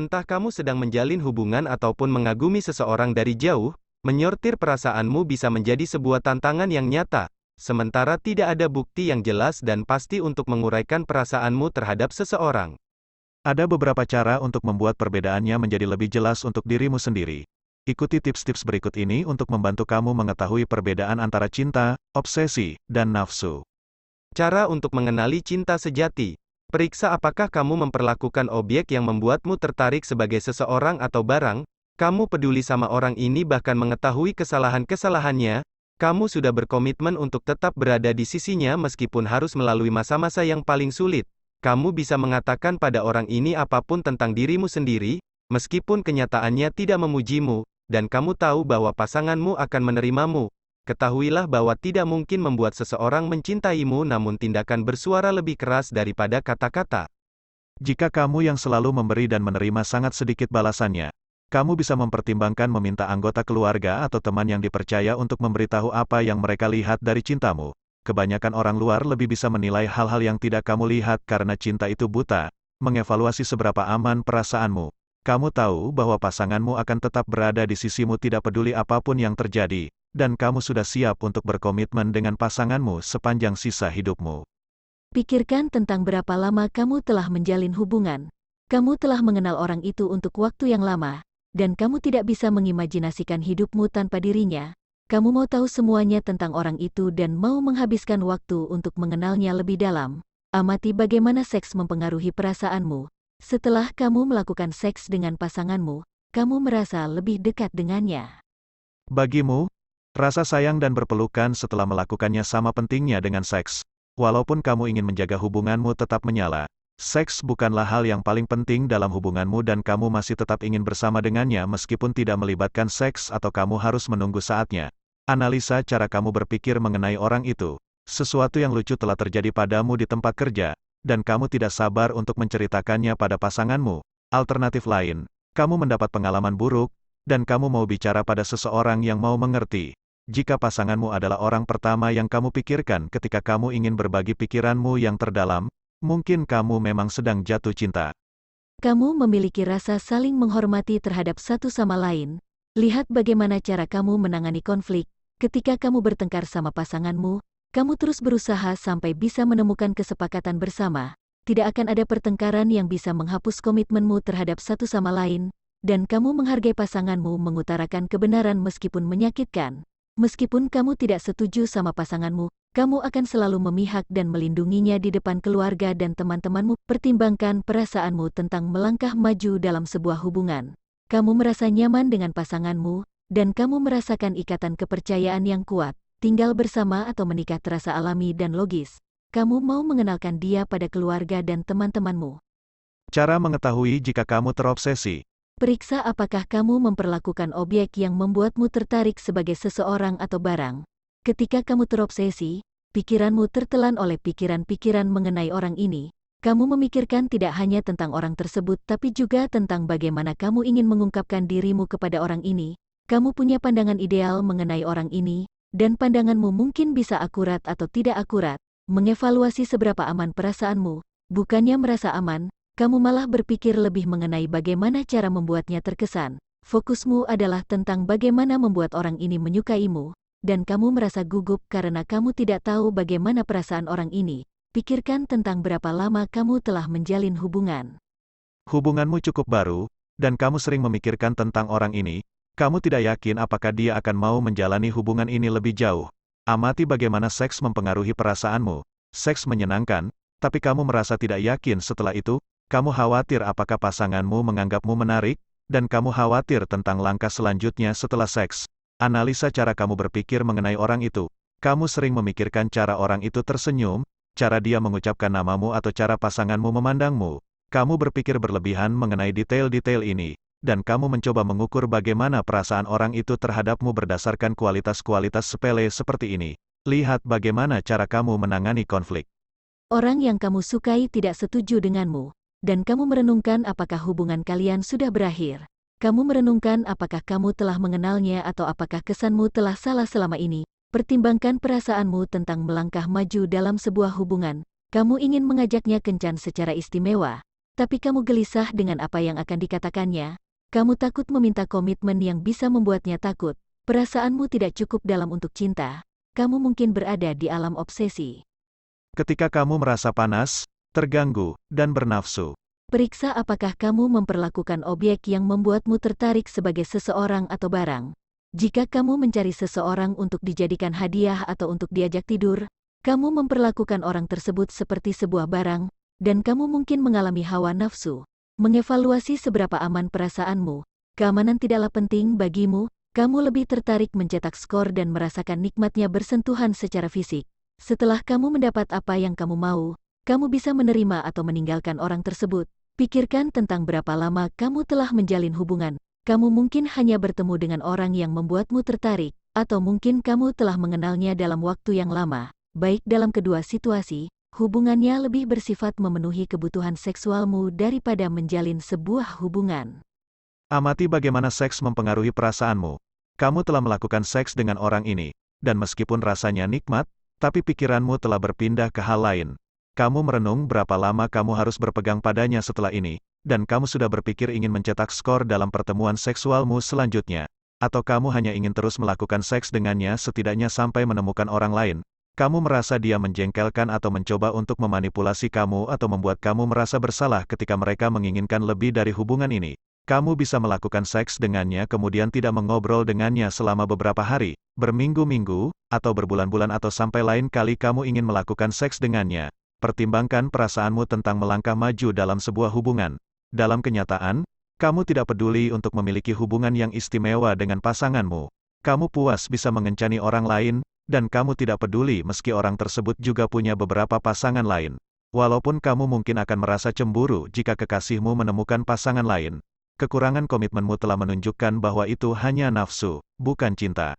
Entah kamu sedang menjalin hubungan ataupun mengagumi seseorang dari jauh, menyortir perasaanmu bisa menjadi sebuah tantangan yang nyata, sementara tidak ada bukti yang jelas dan pasti untuk menguraikan perasaanmu terhadap seseorang. Ada beberapa cara untuk membuat perbedaannya menjadi lebih jelas untuk dirimu sendiri. Ikuti tips-tips berikut ini untuk membantu kamu mengetahui perbedaan antara cinta, obsesi, dan nafsu. Cara untuk mengenali cinta sejati. Periksa apakah kamu memperlakukan objek yang membuatmu tertarik sebagai seseorang atau barang. Kamu peduli sama orang ini bahkan mengetahui kesalahan-kesalahannya. Kamu sudah berkomitmen untuk tetap berada di sisinya meskipun harus melalui masa-masa yang paling sulit. Kamu bisa mengatakan pada orang ini apapun tentang dirimu sendiri, meskipun kenyataannya tidak memujimu, dan kamu tahu bahwa pasanganmu akan menerimamu. Ketahuilah bahwa tidak mungkin membuat seseorang mencintaimu namun tindakan bersuara lebih keras daripada kata-kata. Jika kamu yang selalu memberi dan menerima sangat sedikit balasannya, kamu bisa mempertimbangkan meminta anggota keluarga atau teman yang dipercaya untuk memberitahu apa yang mereka lihat dari cintamu. Kebanyakan orang luar lebih bisa menilai hal-hal yang tidak kamu lihat karena cinta itu buta. Mengevaluasi seberapa aman perasaanmu. Kamu tahu bahwa pasanganmu akan tetap berada di sisimu tidak peduli apapun yang terjadi, dan kamu sudah siap untuk berkomitmen dengan pasanganmu sepanjang sisa hidupmu. Pikirkan tentang berapa lama kamu telah menjalin hubungan. Kamu telah mengenal orang itu untuk waktu yang lama, dan kamu tidak bisa mengimajinasikan hidupmu tanpa dirinya. Kamu mau tahu semuanya tentang orang itu dan mau menghabiskan waktu untuk mengenalnya lebih dalam. Amati bagaimana seks mempengaruhi perasaanmu. Setelah kamu melakukan seks dengan pasanganmu, kamu merasa lebih dekat dengannya. Bagimu, rasa sayang dan berpelukan setelah melakukannya sama pentingnya dengan seks. Walaupun kamu ingin menjaga hubunganmu tetap menyala, seks bukanlah hal yang paling penting dalam hubunganmu dan kamu masih tetap ingin bersama dengannya meskipun tidak melibatkan seks atau kamu harus menunggu saatnya. Analisa cara kamu berpikir mengenai orang itu. Sesuatu yang lucu telah terjadi padamu di tempat kerja, dan kamu tidak sabar untuk menceritakannya pada pasanganmu. Alternatif lain, kamu mendapat pengalaman buruk, dan kamu mau bicara pada seseorang yang mau mengerti. Jika pasanganmu adalah orang pertama yang kamu pikirkan ketika kamu ingin berbagi pikiranmu yang terdalam, mungkin kamu memang sedang jatuh cinta. Kamu memiliki rasa saling menghormati terhadap satu sama lain. Lihat bagaimana cara kamu menangani konflik. Ketika kamu bertengkar sama pasanganmu, kamu terus berusaha sampai bisa menemukan kesepakatan bersama. Tidak akan ada pertengkaran yang bisa menghapus komitmenmu terhadap satu sama lain, dan kamu menghargai pasanganmu mengutarakan kebenaran meskipun menyakitkan. Meskipun kamu tidak setuju sama pasanganmu, kamu akan selalu memihak dan melindunginya di depan keluarga dan teman-temanmu. Pertimbangkan perasaanmu tentang melangkah maju dalam sebuah hubungan. Kamu merasa nyaman dengan pasanganmu, dan kamu merasakan ikatan kepercayaan yang kuat. Tinggal bersama atau menikah terasa alami dan logis. Kamu mau mengenalkan dia pada keluarga dan teman-temanmu. Cara mengetahui jika kamu terobsesi. Periksa apakah kamu memperlakukan objek yang membuatmu tertarik sebagai seseorang atau barang. Ketika kamu terobsesi, pikiranmu tertelan oleh pikiran-pikiran mengenai orang ini. Kamu memikirkan tidak hanya tentang orang tersebut tapi juga tentang bagaimana kamu ingin mengungkapkan dirimu kepada orang ini. Kamu punya pandangan ideal mengenai orang ini, dan pandanganmu mungkin bisa akurat atau tidak akurat. Mengevaluasi seberapa aman perasaanmu, bukannya merasa aman, kamu malah berpikir lebih mengenai bagaimana cara membuatnya terkesan. Fokusmu adalah tentang bagaimana membuat orang ini menyukaimu, dan kamu merasa gugup karena kamu tidak tahu bagaimana perasaan orang ini. Pikirkan tentang berapa lama kamu telah menjalin hubungan. Hubunganmu cukup baru, dan kamu sering memikirkan tentang orang ini. Kamu tidak yakin apakah dia akan mau menjalani hubungan ini lebih jauh. Amati bagaimana seks mempengaruhi perasaanmu. Seks menyenangkan, tapi kamu merasa tidak yakin setelah itu. Kamu khawatir apakah pasanganmu menganggapmu menarik, dan kamu khawatir tentang langkah selanjutnya setelah seks. Analisa cara kamu berpikir mengenai orang itu. Kamu sering memikirkan cara orang itu tersenyum, cara dia mengucapkan namamu atau cara pasanganmu memandangmu. Kamu berpikir berlebihan mengenai detail-detail ini. Dan kamu mencoba mengukur bagaimana perasaan orang itu terhadapmu berdasarkan kualitas-kualitas sepele seperti ini. Lihat bagaimana cara kamu menangani konflik. Orang yang kamu sukai tidak setuju denganmu, dan kamu merenungkan apakah hubungan kalian sudah berakhir. Kamu merenungkan apakah kamu telah mengenalnya atau apakah kesanmu telah salah selama ini. Pertimbangkan perasaanmu tentang melangkah maju dalam sebuah hubungan. Kamu ingin mengajaknya kencan secara istimewa. tapi kamu gelisah dengan apa yang akan dikatakannya. Kamu takut meminta komitmen yang bisa membuatnya takut. Perasaanmu tidak cukup dalam untuk cinta. Kamu mungkin berada di alam obsesi. Ketika kamu merasa panas, terganggu, dan bernafsu, Periksa apakah kamu memperlakukan objek yang membuatmu tertarik sebagai seseorang atau barang. Jika kamu mencari seseorang untuk dijadikan hadiah atau untuk diajak tidur, kamu memperlakukan orang tersebut seperti sebuah barang, dan kamu mungkin mengalami hawa nafsu. Mengevaluasi seberapa aman perasaanmu. Keamanan tidaklah penting bagimu, kamu lebih tertarik mencetak skor dan merasakan nikmatnya bersentuhan secara fisik. Setelah kamu mendapat apa yang kamu mau, kamu bisa menerima atau meninggalkan orang tersebut. Pikirkan tentang berapa lama kamu telah menjalin hubungan. Kamu mungkin hanya bertemu dengan orang yang membuatmu tertarik, atau mungkin kamu telah mengenalnya dalam waktu yang lama. Baik dalam kedua situasi, hubungannya lebih bersifat memenuhi kebutuhan seksualmu daripada menjalin sebuah hubungan. amati bagaimana seks mempengaruhi perasaanmu. Kamu telah melakukan seks dengan orang ini, dan meskipun rasanya nikmat, tapi pikiranmu telah berpindah ke hal lain. Kamu merenung berapa lama kamu harus berpegang padanya setelah ini, dan kamu sudah berpikir ingin mencetak skor dalam pertemuan seksualmu selanjutnya. Atau kamu hanya ingin terus melakukan seks dengannya setidaknya sampai menemukan orang lain. Kamu merasa dia menjengkelkan atau mencoba untuk memanipulasi kamu atau membuat kamu merasa bersalah ketika mereka menginginkan lebih dari hubungan ini. Kamu bisa melakukan seks dengannya kemudian tidak mengobrol dengannya selama beberapa hari, berminggu-minggu, atau berbulan-bulan atau sampai lain kali kamu ingin melakukan seks dengannya. Pertimbangkan perasaanmu tentang melangkah maju dalam sebuah hubungan. Dalam kenyataan, kamu tidak peduli untuk memiliki hubungan yang istimewa dengan pasanganmu. Kamu puas bisa mengencani orang lain, dan kamu tidak peduli meski orang tersebut juga punya beberapa pasangan lain. Walaupun kamu mungkin akan merasa cemburu jika kekasihmu menemukan pasangan lain. Kekurangan komitmenmu telah menunjukkan bahwa itu hanya nafsu, bukan cinta.